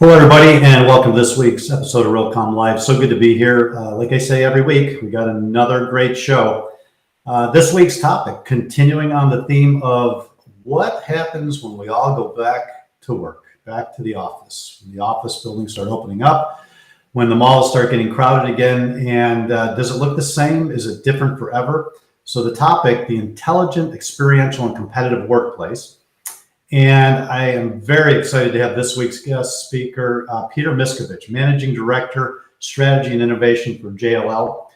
Hello, everybody, and welcome to this week's episode of Realcomm Live. So good to be here. Like I say every week, we got another great show. This week's topic, continuing on the theme of what happens when we all go back to work, back to the office. When the office buildings start opening up, when the malls start getting crowded again, and does it look the same? Is it different forever? So the topic, the intelligent, experiential, and competitive workplace. And I am very excited to have this week's guest speaker, Peter Miscovich, Managing Director, Strategy and Innovation for JLL.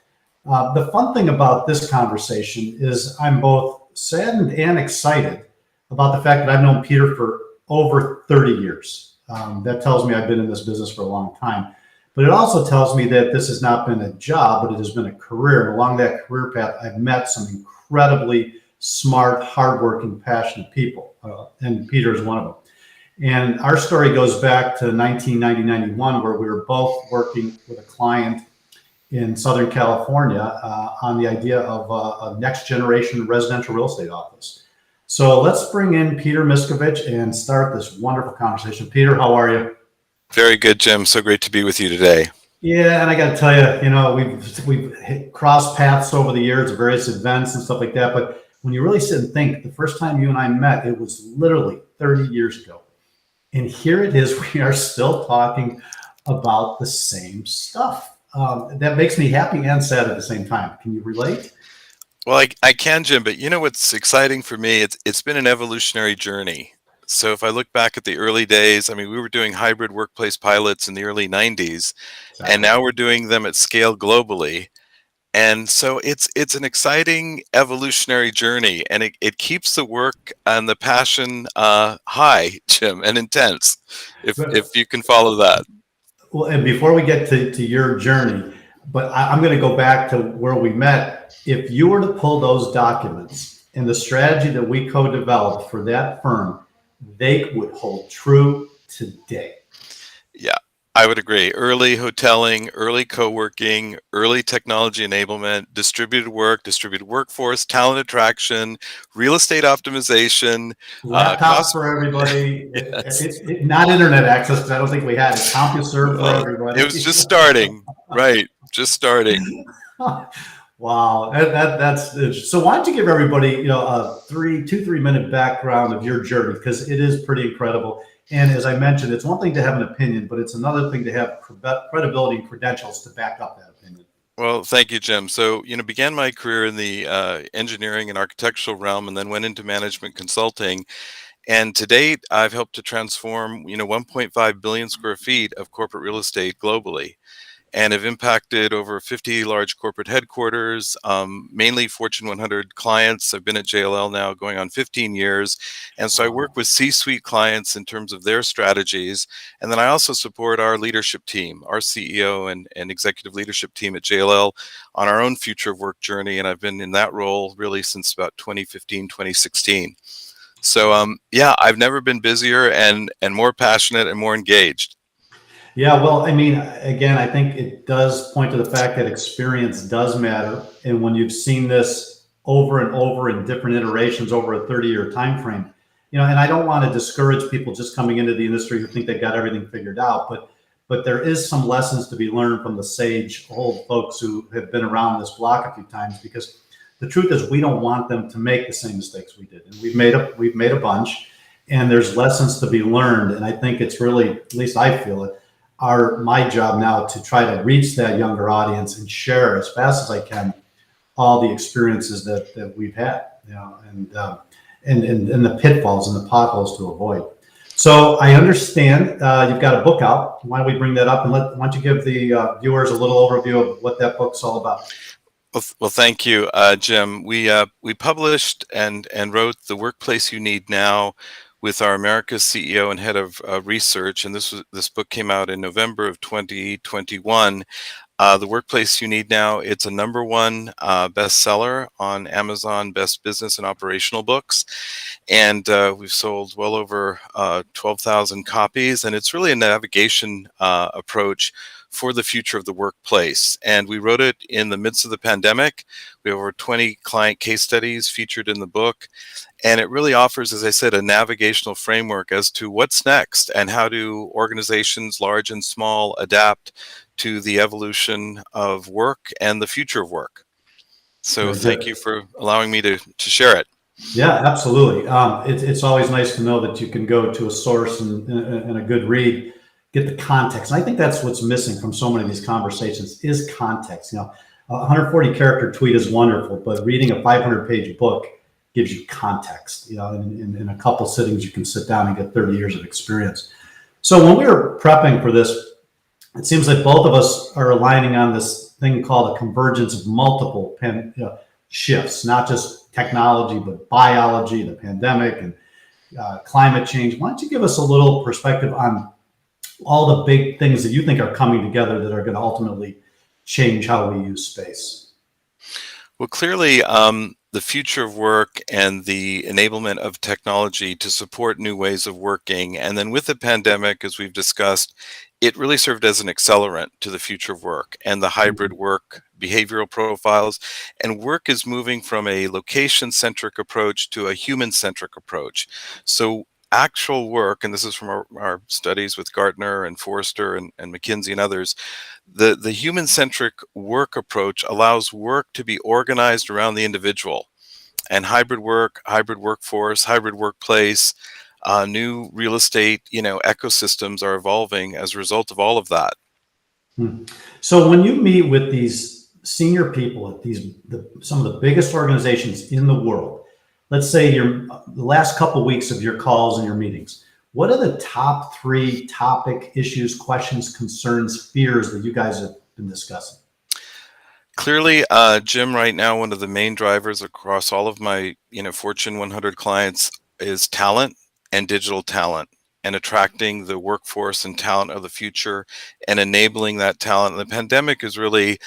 The fun thing about this conversation is I'm both saddened and excited about the fact that I've known Peter for over 30 years. That tells me I've been in this business for a long time. But it also tells me that this has not been a job, but it has been a career. And along that career path, I've met some incredibly smart, hardworking, passionate people. And Peter is one of them. And our story goes back to 1990-91, where we were both working with a client in Southern California on the idea of a next generation residential real estate office. So let's bring in Peter Miscovich and start this wonderful conversation. Peter, how are you? Very good, Jim. So great to be with you today. Yeah, and I got to tell you, we've crossed paths over the years at various events and stuff like that. But when you really sit and think, the first time you and I met, it was literally 30 years ago. And here it is, we are still talking about the same stuff. That makes me happy and sad at the same time. Can you relate? Well, I can, Jim, but you know what's exciting for me? It's been an evolutionary journey. So if I look back at the early days, I mean, we were doing hybrid workplace pilots in the early 90s, and now we're doing them at scale globally. And so it's an exciting evolutionary journey, and it keeps the work and the passion high, Jim, and intense, if you can follow that. Well, and before we get to your journey, but I'm going to go back to where we met. If you were to pull those documents and the strategy that we co-developed for that firm, they would hold true today. Yeah, I would agree. Early hoteling, early co-working, early technology enablement, distributed work, distributed workforce, talent attraction, real estate optimization. Laptops for everybody, Yes. not internet access, because I don't think we had it. CompuServe for everybody. It was just starting, right? Just starting. Wow, that's so. Why don't you give everybody, a 3 minute background of your journey, because it is pretty incredible. And as I mentioned, it's one thing to have an opinion, but it's another thing to have credibility and credentials to back up that opinion. Well, thank you, Jim. So, began my career in the engineering and architectural realm, and then went into management consulting. And to date, I've helped to transform, 1.5 billion square feet of corporate real estate globally, and have impacted over 50 large corporate headquarters, mainly Fortune 100 clients. I've been at JLL now going on 15 years. And so I work with C-suite clients in terms of their strategies. And then I also support our leadership team, our CEO and executive leadership team at JLL on our own future of work journey. And I've been in that role really since about 2015, 2016. So, yeah, I've never been busier and more passionate and more engaged. Yeah, well, I mean, again, I think it does point to the fact that experience does matter. And when you've seen this over and over in different iterations over a 30-year time frame, and I don't want to discourage people just coming into the industry who think they got everything figured out, but there is some lessons to be learned from the sage old folks who have been around this block a few times, because the truth is we don't want them to make the same mistakes we did. And we've made a bunch, and there's lessons to be learned. And I think it's really, at least I feel it, my job now to try to reach that younger audience and share as fast as I can all the experiences that we've had, and the pitfalls and the potholes to avoid. So I understand you've got a book out. Why don't we bring that up, and why don't you give the viewers a little overview of what that book's all about? Well, thank you, Jim. We published and wrote The Workplace You Need Now with our America's CEO and head of research, and this book came out in November of 2021. The Workplace You Need Now, it's a #1 bestseller on Amazon Best Business and Operational Books, and we've sold well over 12,000 copies, and it's really a navigation approach for the future of the workplace. And we wrote it in the midst of the pandemic. We have over 20 client case studies featured in the book. And it really offers, as I said, a navigational framework as to what's next and how do organizations, large and small, adapt to the evolution of work and the future of work. So Very thank good. you for allowing me to share it. Yeah, absolutely. It's always nice to know that you can go to a source and a good read, get the context. And I think that's what's missing from so many of these conversations is context. You know, a 140 character tweet is wonderful, but reading a 500-page book gives you context. You know, in a couple sittings, you can sit down and get 30 years of experience. So when we were prepping for this, it seems like both of us are aligning on this thing called a convergence of multiple shifts, not just technology, but biology, the pandemic, and climate change. Why don't you give us a little perspective on all the big things that you think are coming together that are going to ultimately change how we use space? Well, clearly, the future of work and the enablement of technology to support new ways of working. And then with the pandemic, as we've discussed, it really served as an accelerant to the future of work and the hybrid work behavioral profiles. And work is moving from a location-centric approach to a human-centric approach. So actual work, and this is from our studies with Gartner and Forrester and McKinsey and others, the human-centric work approach allows work to be organized around the individual. And hybrid work, hybrid workforce, hybrid workplace, new real estate, ecosystems are evolving as a result of all of that. So when you meet with these senior people at some of the biggest organizations in the world, let's say the last couple of weeks of your calls and your meetings, what are the top 3 topic issues, questions, concerns, fears that you guys have been discussing? Clearly, Jim, right now, one of the main drivers across all of my, Fortune 100 clients is talent and digital talent and attracting the workforce and talent of the future and enabling that talent. And the pandemic has really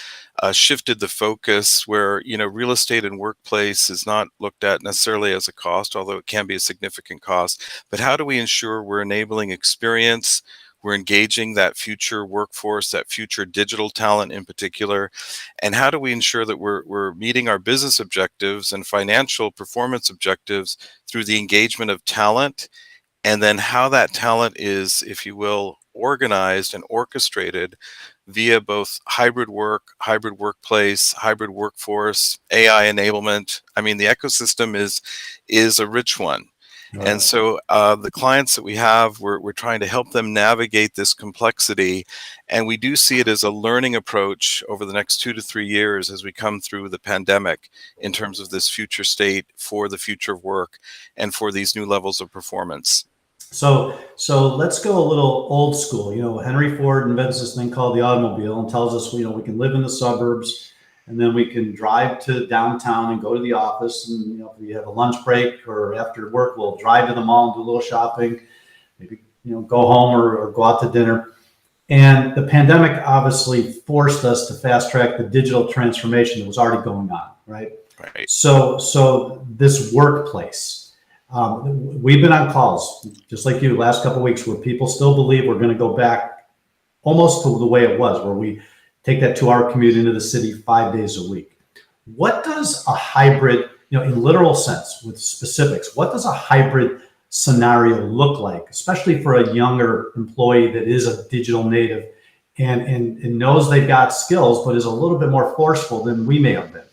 shifted the focus where, real estate and workplace is not looked at necessarily as a cost, although it can be a significant cost. But how do we ensure we're enabling experience? We're engaging that future workforce, that future digital talent in particular. And how do we ensure that we're meeting our business objectives and financial performance objectives through the engagement of talent, and then how that talent is, if you will, organized and orchestrated via both hybrid work, hybrid workplace, hybrid workforce, AI enablement. I mean, the ecosystem is a rich one. Right. And so the clients that we have, we're trying to help them navigate this complexity. And we do see it as a learning approach over the next 2 to 3 years as we come through the pandemic in terms of this future state for the future of work and for these new levels of performance. So let's go a little old school. You know, Henry Ford invents this thing called the automobile and tells us, we can live in the suburbs and then we can drive to downtown and go to the office. And, if we have a lunch break or after work, we'll drive to the mall and do a little shopping, maybe, go home or go out to dinner. And the pandemic obviously forced us to fast track the digital transformation that was already going on, right? Right. So this workplace, we've been on calls, just like you, last couple of weeks, where people still believe we're going to go back almost to the way it was, where we take that 2-hour commute into the city 5 days a week. What does a hybrid, in literal sense, with specifics, what does a hybrid scenario look like, especially for a younger employee that is a digital native and knows they've got skills, but is a little bit more forceful than we may have been?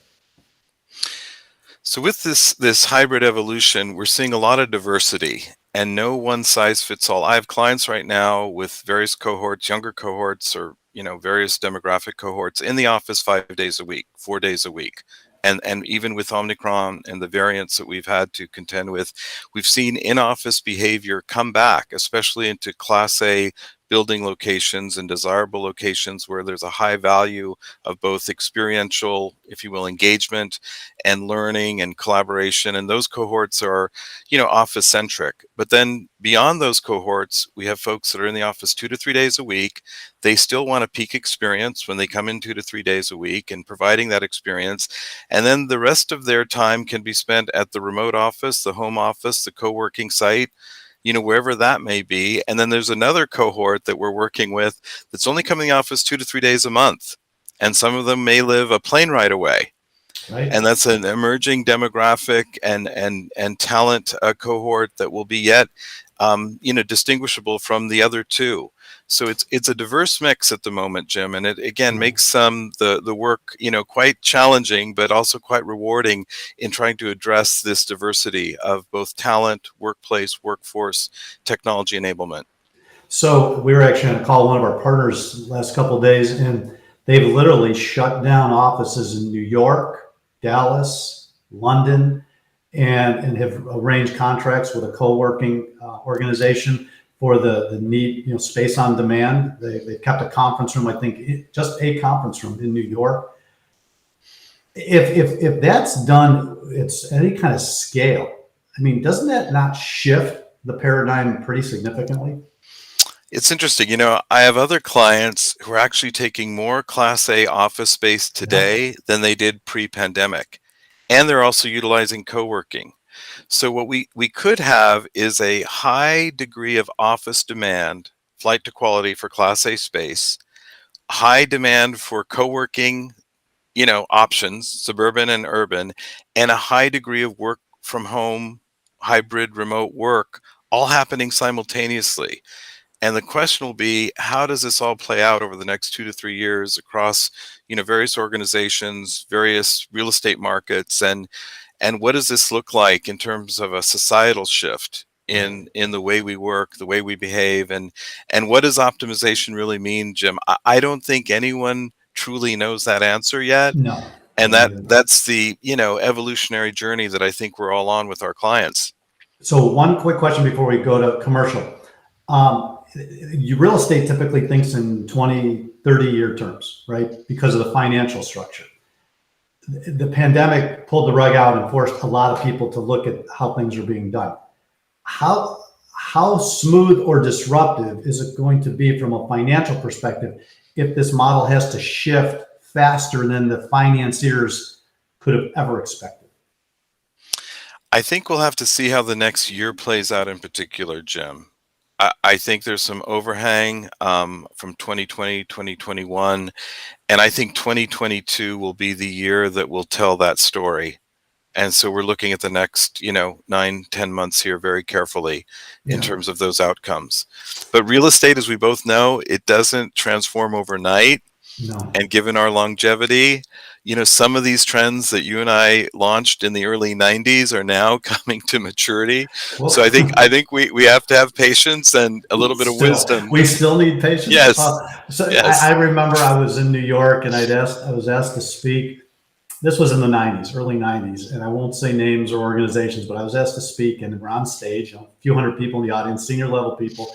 So with this hybrid evolution, we're seeing a lot of diversity and no one size fits all. I have clients right now with various cohorts, younger cohorts, or various demographic cohorts in the office 5 days a week, 4 days a week. And even with Omicron and the variants that we've had to contend with, we've seen in-office behavior come back, especially into Class A building locations and desirable locations where there's a high value of both experiential, if you will, engagement and learning and collaboration. And those cohorts are, office centric. But then beyond those cohorts, we have folks that are in the office 2 to 3 days a week. They still want a peak experience when they come in 2 to 3 days a week and providing that experience. And then the rest of their time can be spent at the remote office, the home office, the co-working site, wherever that may be. And then there's another cohort that we're working with that's only coming to the office 2 to 3 days a month. And some of them may live a plane ride away. Right. And that's an emerging demographic and talent cohort that will be yet distinguishable from the other two. So it's a diverse mix at the moment, Jim, and it again makes the work quite challenging, but also quite rewarding in trying to address this diversity of both talent, workplace, workforce, technology enablement. So we were actually on a call with one of our partners last couple of days, and they've literally shut down offices in New York, Dallas, London, and have arranged contracts with a co-working organization for the need, space on demand. They kept a conference room, I think, just a conference room in New York. If that's done, it's any kind of scale. I mean, doesn't that not shift the paradigm pretty significantly? It's interesting. I have other clients who are actually taking more Class A office space today than they did pre-pandemic. And they're also utilizing co-working. So what we could have is a high degree of office demand, flight to quality for Class A space, high demand for co-working, options, suburban and urban, and a high degree of work from home, hybrid remote work, all happening simultaneously. And the question will be, how does this all play out over the next 2 to 3 years across, various organizations, various real estate markets, and what does this look like in terms of a societal shift in the way we work, the way we behave, and what does optimization really mean, Jim? I don't think anyone truly knows that answer yet, No. and that's the evolutionary journey that I think we're all on with our clients. So one quick question before we go to commercial. Real estate typically thinks in 20, 30-year terms, right? Because of the financial structure. The pandemic pulled the rug out and forced a lot of people to look at how things are being done. How smooth or disruptive is it going to be from a financial perspective if this model has to shift faster than the financiers could have ever expected? I think we'll have to see how the next year plays out in particular, Jim. I think there's some overhang from 2020, 2021, and I think 2022 will be the year that will tell that story. And so we're looking at the next, 9, 10 months here very carefully in terms of those outcomes. But real estate, as we both know, it doesn't transform overnight. No. And given our longevity, some of these trends that you and I launched in the early 90s are now coming to maturity. Well, so I think we have to have patience and a little bit of wisdom. We still need patience. Yes. Yes. I remember I was in New York and I was asked to speak. This was in the 90s, early 90s, and I won't say names or organizations, but I was asked to speak, and we're on stage, a few hundred people in the audience, senior level people,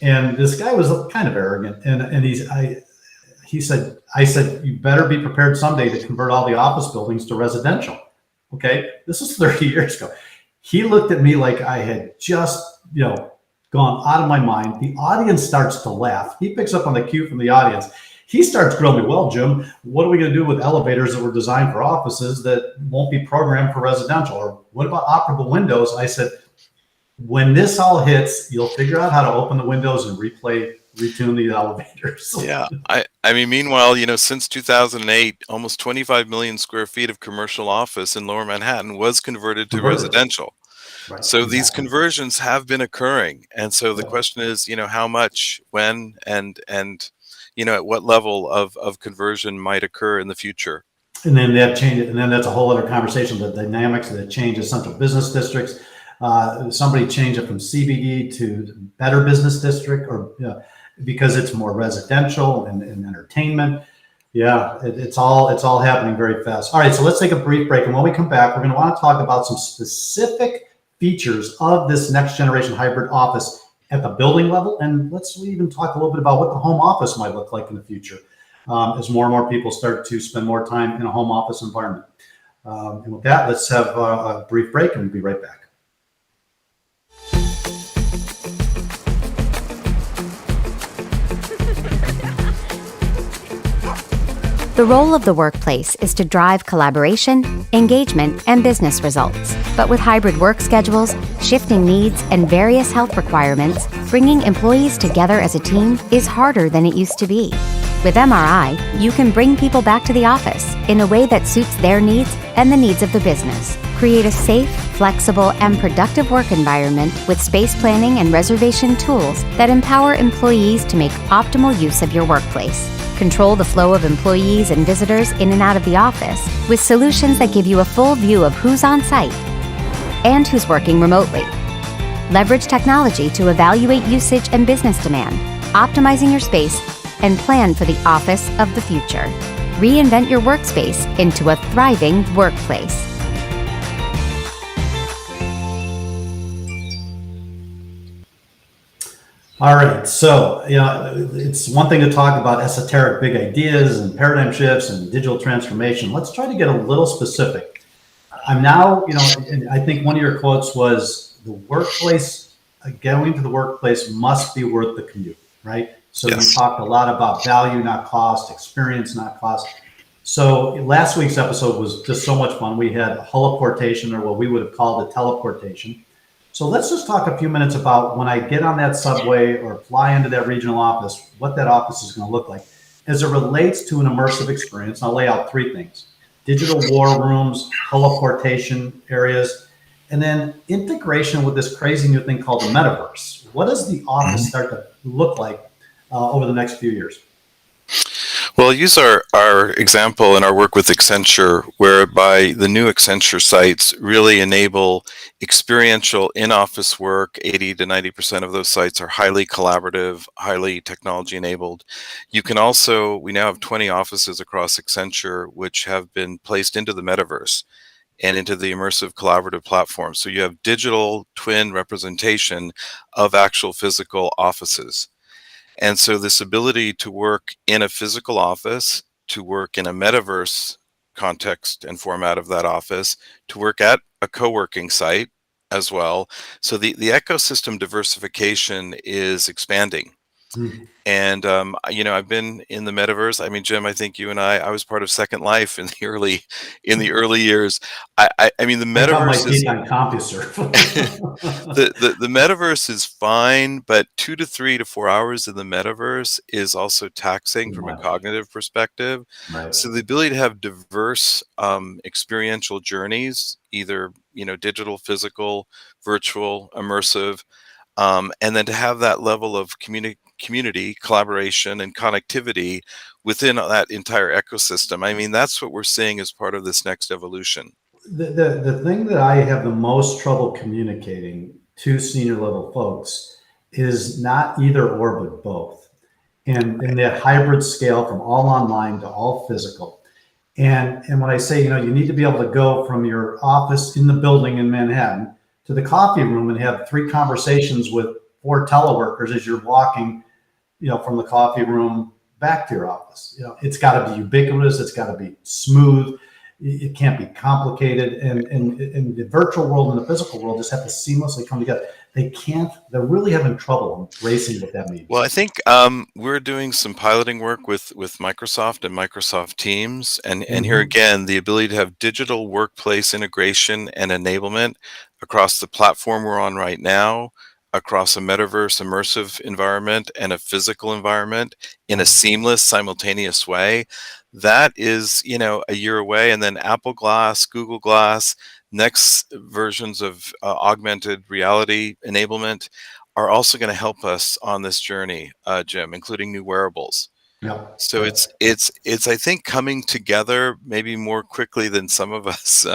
and this guy was kind of arrogant, and I said, you better be prepared someday to convert all the office buildings to residential. Okay, this was 30 years ago. He looked at me like I had just, gone out of my mind. The audience starts to laugh. He picks up on the cue from the audience. He starts grilling me. Well, Jim, what are we going to do with elevators that were designed for offices that won't be programmed for residential? Or what about operable windows? I said, when this all hits, you'll figure out how to open the windows and retune the elevators. Yeah. I mean, meanwhile, since 2008, almost 25 million square feet of commercial office in Lower Manhattan was converted to residential. Right, so exactly. These conversions have been occurring. And so the question is, how much, when, and at what level of conversion might occur in the future. And then that changes, and then that's a whole other conversation, the dynamics that changes central business districts. Somebody changed it from CBD to better business district, or because it's more residential and entertainment. Yeah, it's all happening very fast. All right, so let's take a brief break, and when we come back, we're going to want to talk about some specific features of this next generation hybrid office at the building level, and let's even talk a little bit about what the home office might look like in the future as more and more people start to spend more time in a home office environment. And with that, let's have a brief break, and we'll be right back. The role of the workplace is to drive collaboration, engagement, and business results. But with hybrid work schedules, shifting needs, and various health requirements, bringing employees together as a team is harder than it used to be. With MRI, you can bring people back to the office in a way that suits their needs and the needs of the business. Create a safe, flexible, and productive work environment with space planning and reservation tools that empower employees to make optimal use of your workplace. Control the flow of employees and visitors in and out of the office with solutions that give you a full view of who's on site and who's working remotely. Leverage technology to evaluate usage and business demand, optimizing your space, and plan for the office of the future. Reinvent your workspace into a thriving workplace. All right, so it's one thing to talk about esoteric big ideas and paradigm shifts and digital transformation. Let's try to get a little specific. I'm now, and I think one of your quotes was the workplace, going to the workplace must be worth the commute, right? So Yes. You talked a lot about value, not cost, experience, not cost. So last week's episode was just so much fun. We had holoportation, or what we would have called a teleportation. So let's just talk a few minutes about when I get on that subway or fly into that regional office, what that office is going to look like as it relates to an immersive experience. I'll lay out three things: digital war rooms, holoportation areas, and then integration with this crazy new thing called the metaverse. What does the office start to look like over the next few years? Well, I'll use our example in our work with Accenture, whereby the new Accenture sites really enable experiential in-office work. 80 to 90% of those sites are highly collaborative, highly technology enabled. You can also, we now have 20 offices across Accenture which have been placed into the metaverse and into the immersive collaborative platform. So you have digital twin representation of actual physical offices. And so this ability to work in a physical office, to work in a metaverse context and format of that office, to work at a co-working site as well. So the ecosystem diversification is expanding. Hmm. And I've been in the metaverse. I mean, Jim, I think you and I was part of Second Life in the early years. I mean, the I cut my metaverse is teeth on CompuServe. the metaverse is fine, but 2 to 3 to 4 hours in the metaverse is also taxing Too from a much. cognitive perspective. Right. So the ability to have diverse experiential journeys, either digital, physical, virtual, immersive, and then to have that level of community, collaboration, and connectivity within that entire ecosystem. I mean, that's what we're seeing as part of this next evolution. The thing that I have the most trouble communicating to senior level folks is not either or, but both. And in that hybrid scale from all online to all physical. And when I say, you need to be able to go from your office in the building in Manhattan to the coffee room and have 3 conversations with 4 teleworkers as you're walking, from the coffee room back to your office. It's got to be ubiquitous. It's got to be smooth. It can't be complicated. And in the virtual world and the physical world just have to seamlessly come together. They're really having trouble embracing what that means. Well, I think we're doing some piloting work with Microsoft and Microsoft Teams, and here again, the ability to have digital workplace integration and enablement across the platform we're on right now, across a metaverse immersive environment and a physical environment in a seamless, simultaneous way. That is, a year away, and then Apple Glass, Google Glass, next versions of augmented reality enablement are also going to help us on this journey, Jim, including new wearables. Yep. So Yep. it's I think coming together maybe more quickly than some of us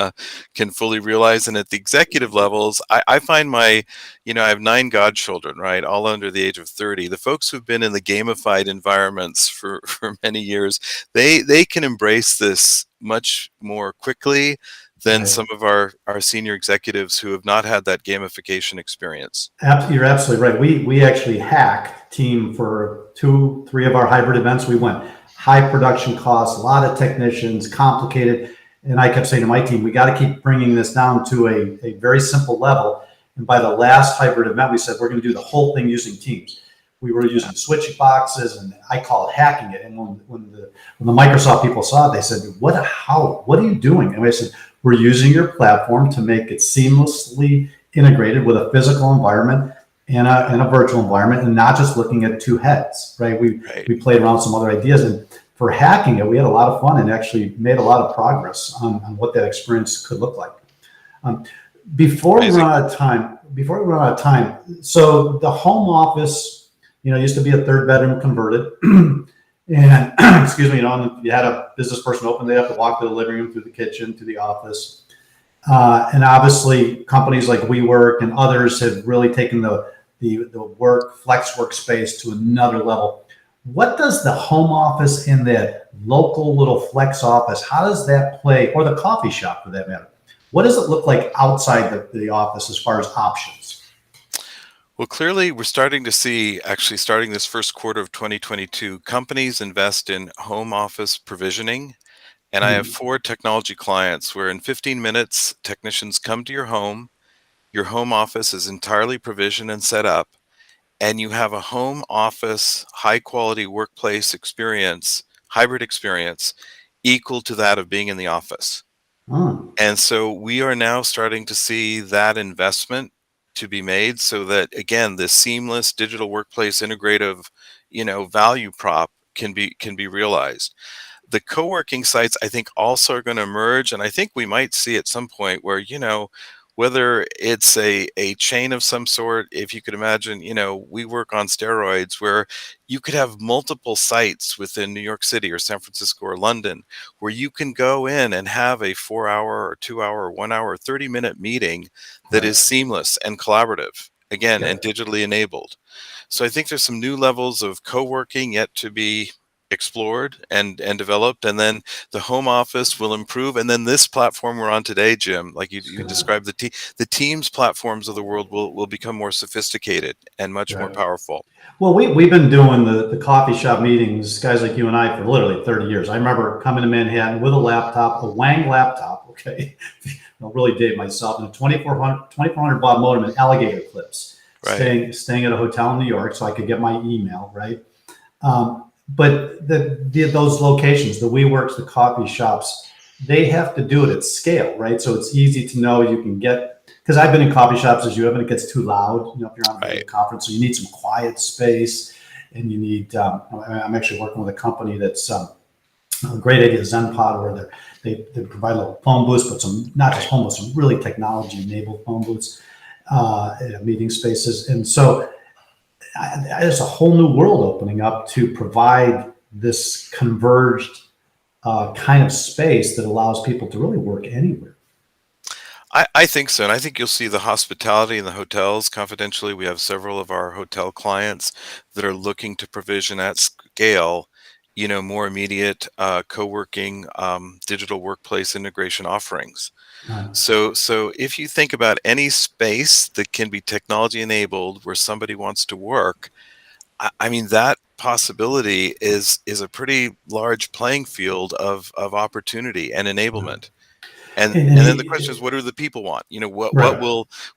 can fully realize. And at the executive levels, I find I have 9 godchildren, right, all under the age of 30. The folks who've been in the gamified environments for many years, they can embrace this much more quickly than Right. some of our senior executives who have not had that gamification experience. You're absolutely right. We actually hacked team for 2-3 of our hybrid events. We went high production costs, a lot of technicians, complicated. And I kept saying to my team, we got to keep bringing this down to a very simple level. And by the last hybrid event, we said, we're going to do the whole thing using Teams. we were using switch boxes, and I call it hacking it. And when the Microsoft people saw it, they said, what are you doing? And I said, we're using your platform to make it seamlessly integrated with a physical environment and a virtual environment, and not just looking at two heads, right? We played around with some other ideas, and for hacking it, we had a lot of fun and actually made a lot of progress on what that experience could look like. Before we run out of time, so the home office, used to be a third bedroom converted, and excuse me, you had a business person open, they have to walk to the living room, through the kitchen, to the office. And obviously companies like WeWork and others have really taken the flex workspace to another level. What does the home office and the local little flex office, how does that play, or the coffee shop for that matter? What does it look like outside the office as far as options? Well, clearly we're starting to see, actually starting this first quarter of 2022, companies invest in home office provisioning. And I have 4 technology clients where in 15 minutes, technicians come to your home office is entirely provisioned and set up, and you have a home office, high quality workplace experience, hybrid experience, equal to that of being in the office. Oh, And so we are now starting to see that investment to be made so that, again, the seamless digital workplace integrative, value prop can be realized. The co-working sites, I think, also are going to emerge, and I think we might see at some point where, whether it's a chain of some sort, if you could imagine, we work on steroids, where you could have multiple sites within New York City or San Francisco or London, where you can go in and have a 4-hour or 2-hour or 1 hour, 30-minute meeting that is seamless and collaborative, again, and digitally enabled. So I think there's some new levels of co-working yet to be explored and developed, and then the home office will improve, and then this platform we're on today, Jim, like you described, the Teams platforms of the world will become more sophisticated and much more powerful. Well, we've been doing the coffee shop meetings, guys like you and I, for literally 30 years. I remember coming to Manhattan with a laptop, a Wang laptop, okay, I'll really date myself, and a 2400 baud modem and alligator clips, staying at a hotel in New York so I could get my email, right? But those locations, the WeWorks, the coffee shops, they have to do it at scale, right? So it's easy to know you can get, because I've been in coffee shops as you have, and it gets too loud, if you're on a conference, so you need some quiet space, and you need, I'm actually working with a company that's a great idea, ZenPod, where they provide little phone booths, but not just phone booths, some really technology-enabled phone booths, meeting spaces. And so there's a whole new world opening up to provide this converged kind of space that allows people to really work anywhere. I think so. And I think you'll see the hospitality in the hotels. Confidentially, we have several of our hotel clients that are looking to provision at scale, more immediate co-working, digital workplace integration offerings. So if you think about any space that can be technology enabled where somebody wants to work, I mean, that possibility is a pretty large playing field of opportunity and enablement. And then the question is, what do the people want?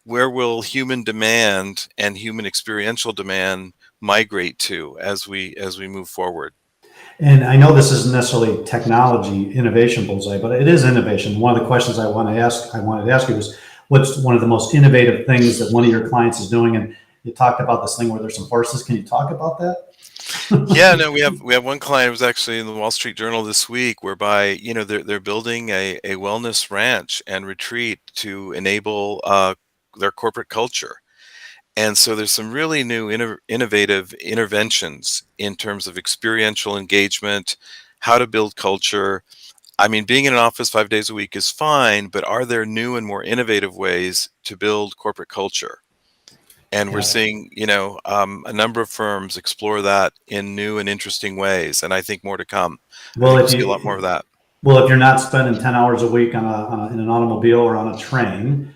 Where will human demand and human experiential demand migrate to as we move forward? And I know this isn't necessarily technology innovation bullseye, but it is innovation. One of the questions I wanted to ask you was, what's one of the most innovative things that one of your clients is doing? And you talked about this thing where there's some horses. Can you talk about that? Yeah, no, we have one client who was actually in the Wall Street Journal this week, whereby they're building a wellness ranch and retreat to enable their corporate culture. And so there's some really new innovative interventions in terms of experiential engagement, how to build culture. I mean, being in an office 5 days a week is fine, but are there new and more innovative ways to build corporate culture? And we're seeing, a number of firms explore that in new and interesting ways, and I think more to come. Well, We'll see a lot more of that. Well, if you're not spending 10 hours a week in an automobile or on a train,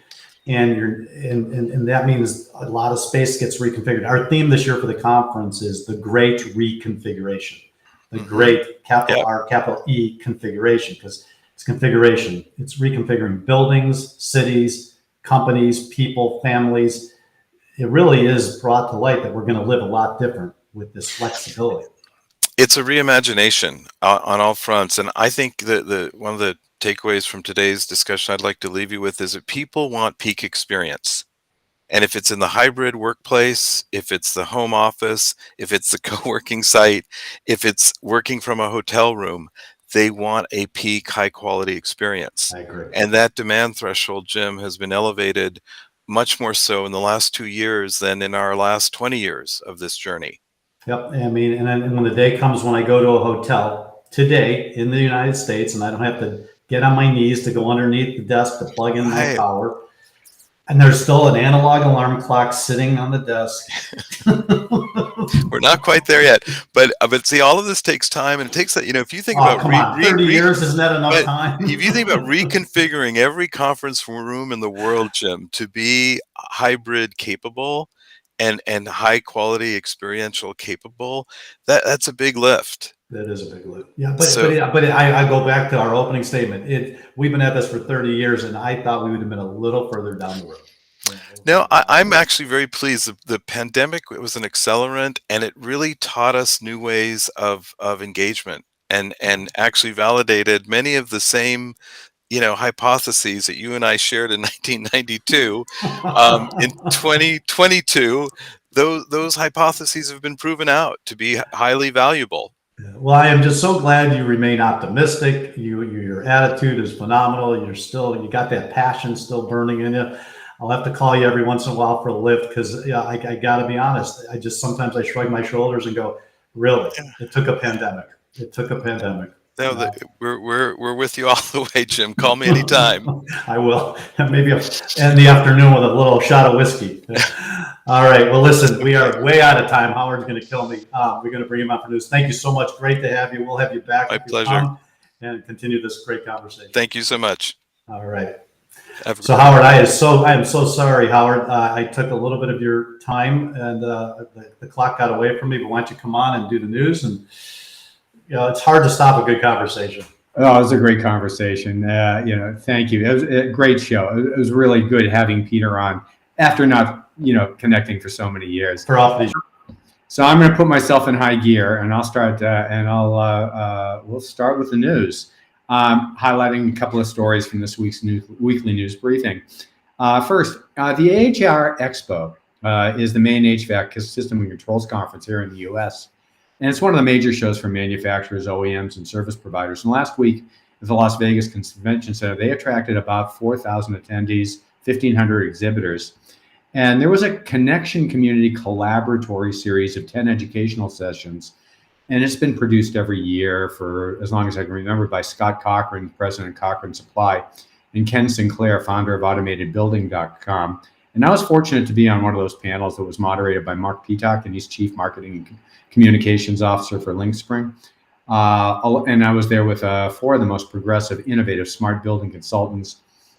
and that means a lot of space gets reconfigured. Our theme this year for the conference is the great reconfiguration, the great capital R, capital E configuration, because it's configuration. It's reconfiguring buildings, cities, companies, people, families. It really is brought to light that we're going to live a lot different with this flexibility? It's a reimagination on all fronts. And I think that one of the takeaways from today's discussion I'd like to leave you with is that people want peak experience. And if it's in the hybrid workplace, if it's the home office, if it's the co-working site, if it's working from a hotel room, they want a peak high quality experience. I agree. And that demand threshold, Jim, has been elevated much more so in the last 2 years than in our last 20 years of this journey. Yep. I mean, and then when the day comes when I go to a hotel today in the United States, and I don't have to get on my knees to go underneath the desk to plug in my power, and there's still an analog alarm clock sitting on the desk. We're not quite there yet, but see, all of this takes time, and it takes that. If you think about 30 years, isn't that enough time? If you think about reconfiguring every conference room in the world, Jim, to be hybrid capable and high quality experiential capable, that's a big lift. That is a big lift. Yeah, but I go back to our opening statement. We've been at this for 30 years, and I thought we would have been a little further down the road. No, I'm actually very pleased. The pandemic was an accelerant, and it really taught us new ways of engagement, and actually validated many of the same hypotheses that you and I shared in 1992. In 2022, those hypotheses have been proven out to be highly valuable. Well, I am just so glad you remain optimistic. Your attitude is phenomenal. You got that passion still burning in you. I'll have to call you every once in a while for a lift because I got to be honest. Sometimes I shrug my shoulders and go, really? It took a pandemic. No, we're with you all the way, Jim. Call me anytime. I will. Maybe in the afternoon with a little shot of whiskey. All right. Well, listen, we are way out of time. Howard's going to kill me. We're going to bring him out for news. Thank you so much. Great to have you. We'll have you back. My pleasure. And continue this great conversation. Thank you so much. All right. So Howard, I am so sorry, Howard. I took a little bit of your time, and the clock got away from me. But why don't you come on and do the news? And it's hard to stop a good conversation. Oh, it was a great conversation. Thank you. It was a great show. It was really good having Peter on after not, connecting for so many years. So I'm going to put myself in high gear, and I'll start. We'll start with the news, highlighting a couple of stories from this week's weekly news briefing. First, the AHR Expo is the main HVAC system and controls conference here in the U.S. And it's one of the major shows for manufacturers, OEMs, and service providers. And last week at the Las Vegas Convention Center, they attracted about 4,000 attendees, 1,500 exhibitors. And there was a Connection Community Collaboratory series of 10 educational sessions. And it's been produced every year for as long as I can remember by Scott Cochran, president of Cochran Supply, and Ken Sinclair, founder of AutomatedBuilding.com. And I was fortunate to be on one of those panels that was moderated by Mark Peacock, and he's Chief Marketing and Communications Officer for LinkSpring. And I was there with 4 of the most progressive, innovative, smart building consultants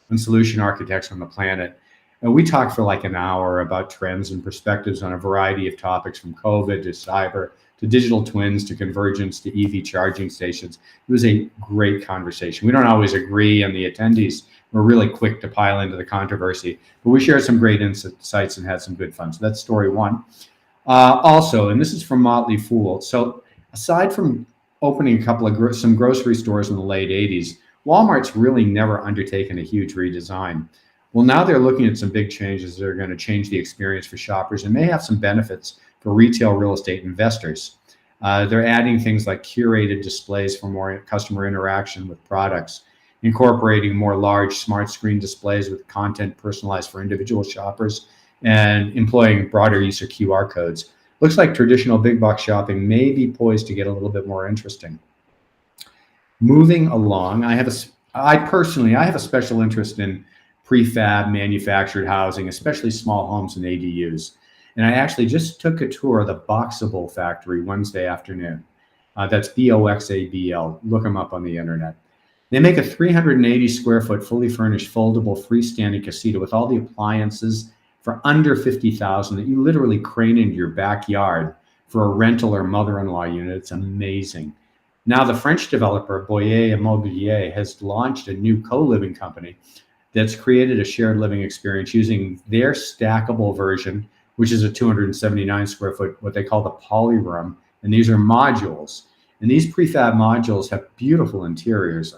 and solution architects on the planet. And we talked for like an hour about trends and perspectives on a variety of topics, from COVID to cyber to digital twins to convergence to EV charging stations. It was a great conversation. We don't always agree, and the attendees were really quick to pile into the controversy, but we shared some great insights and had some good fun. So that's story one. Also, and this is from Motley Fool. So aside from opening a couple of some grocery stores in the late 80s, Walmart's really never undertaken a huge redesign. Well, now they're looking at some big changes that are going to change the experience for shoppers and may have some benefits for retail real estate investors. They're adding things like curated displays for more customer interaction with products, incorporating more large smart screen displays with content personalized for individual shoppers, and employing broader use of QR codes. Looks like traditional big box shopping may be poised to get a little bit more interesting. Moving along, I have a special interest in prefab manufactured housing, especially small homes and ADUs. And I actually just took a tour of the Boxable factory Wednesday afternoon. That's Boxabl. Look them up on the internet. They make a 380 square foot, fully furnished, foldable, freestanding casita with all the appliances for under $50,000 that you literally crane into your backyard for a rental or mother-in-law unit. It's amazing. Now, the French developer Boyer Immobilier has launched a new co-living company that's created a shared living experience using their stackable version which is a 279 square foot, what they call the poly room. And these are modules. And these prefab modules have beautiful interiors,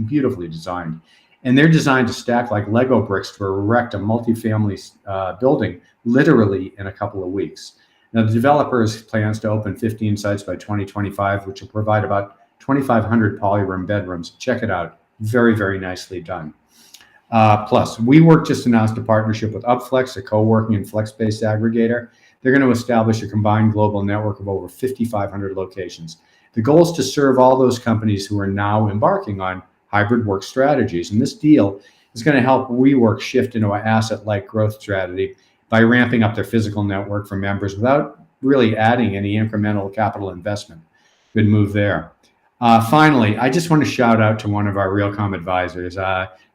beautifully designed. And they're designed to stack like Lego bricks to erect a multifamily building literally in a couple of weeks. Now, the developer's plans to open 15 sites by 2025, which will provide about 2,500 polyroom bedrooms. Check it out. Very, very nicely done. Plus, WeWork just announced a partnership with Upflex, a co-working and flex-based aggregator. They're going to establish a combined global network of over 5,500 locations. The goal is to serve all those companies who are now embarking on hybrid work strategies. And this deal is going to help WeWork shift into an asset-light growth strategy by ramping up their physical network for members without really adding any incremental capital investment. Good move there. Finally, I just want to shout out to one of our Realcomm advisors,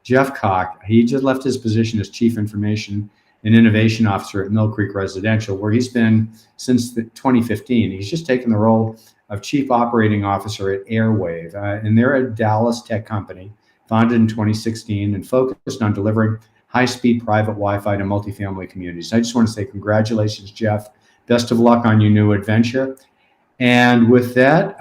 Jeff Koch. He just left his position as Chief Information and Innovation Officer at Mill Creek Residential, where he's been since 2015. He's just taken the role of Chief Operating Officer at Airwave, and they're a Dallas tech company founded in 2016 and focused on delivering high-speed private Wi-Fi to multifamily communities. I just want to say congratulations, Jeff. Best of luck on your new adventure. And with that,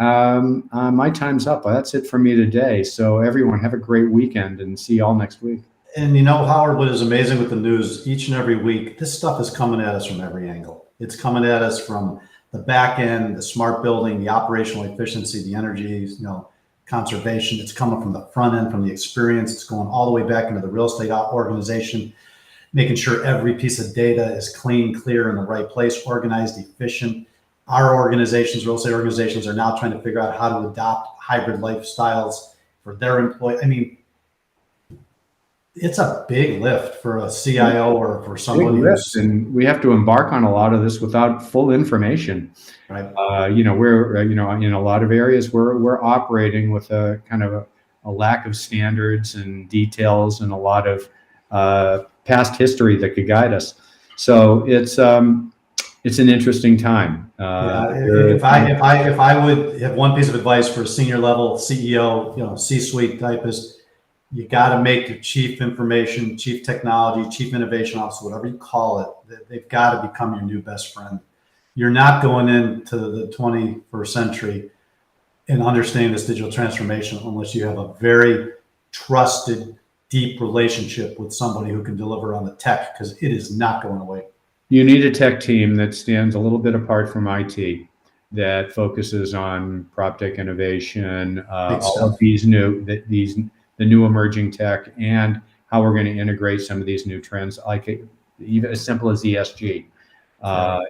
my time's up. That's it for me today. So everyone, have a great weekend and see you all next week. And you know, Howard, what is amazing with the news, each and every week, this stuff is coming at us from every angle. It's coming at us from the back end, the smart building, the operational efficiency, the energy, conservation. It's coming from the front end, from the experience. It's going all the way back into the real estate organization, making sure every piece of data is clean, clear, in the right place, organized, efficient. Our organizations, real estate organizations, are now trying to figure out how to adopt hybrid lifestyles for their employees. I mean, it's a big lift for a CIO or for somebody who's, and we have to embark on a lot of this without full information. right. We're in a lot of areas we're operating with a kind of a lack of standards and details and a lot of past history that could guide us. So it's an interesting time. If I would have one piece of advice for a senior level CEO, C-suite type, is you got to make the chief information, chief technology, chief innovation officer, whatever you call it, they've got to become your new best friend. You're not going into the 21st century and understanding this digital transformation unless you have a very trusted, deep relationship with somebody who can deliver on the tech, because it is not going away. You need a tech team that stands a little bit apart from IT, that focuses on prop tech innovation, all of the new emerging tech, and how we're going to integrate some of these new trends, like even as simple as ESG,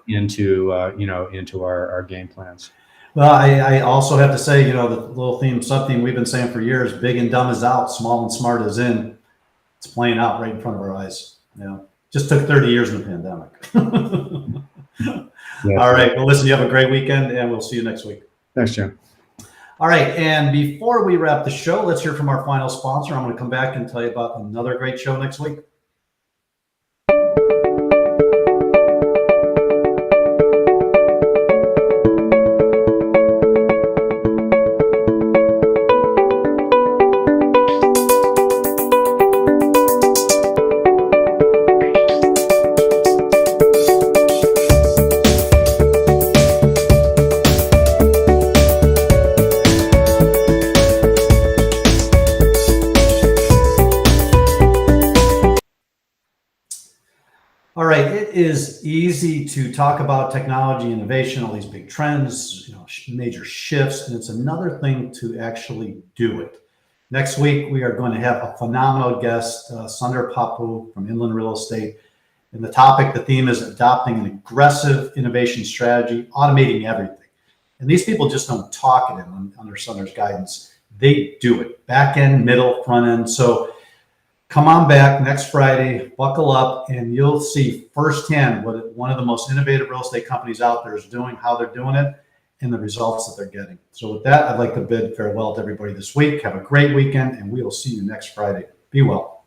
into our game plans. Well, I also have to say, the little sub-theme we've been saying for years: big and dumb is out, small and smart is in. It's playing out right in front of our eyes. Just took 30 years in the pandemic. Yeah. All right. Well, listen, you have a great weekend, and we'll see you next week. Thanks, Jim. All right. And before we wrap the show, let's hear from our final sponsor. I'm going to come back and tell you about another great show next week. All right, it is easy to talk about technology, innovation, all these big trends, major shifts, and it's another thing to actually do it. Next week, we are going to have a phenomenal guest, Sundar Papu from Inland Real Estate. And the theme is adopting an aggressive innovation strategy, automating everything. And these people just don't talk it under Sundar's guidance. They do it, back end, middle, front end. So come on back next Friday, buckle up, and you'll see firsthand what one of the most innovative real estate companies out there is doing, how they're doing it, and the results that they're getting. So with that, I'd like to bid farewell to everybody this week. Have a great weekend, and we will see you next Friday. Be well.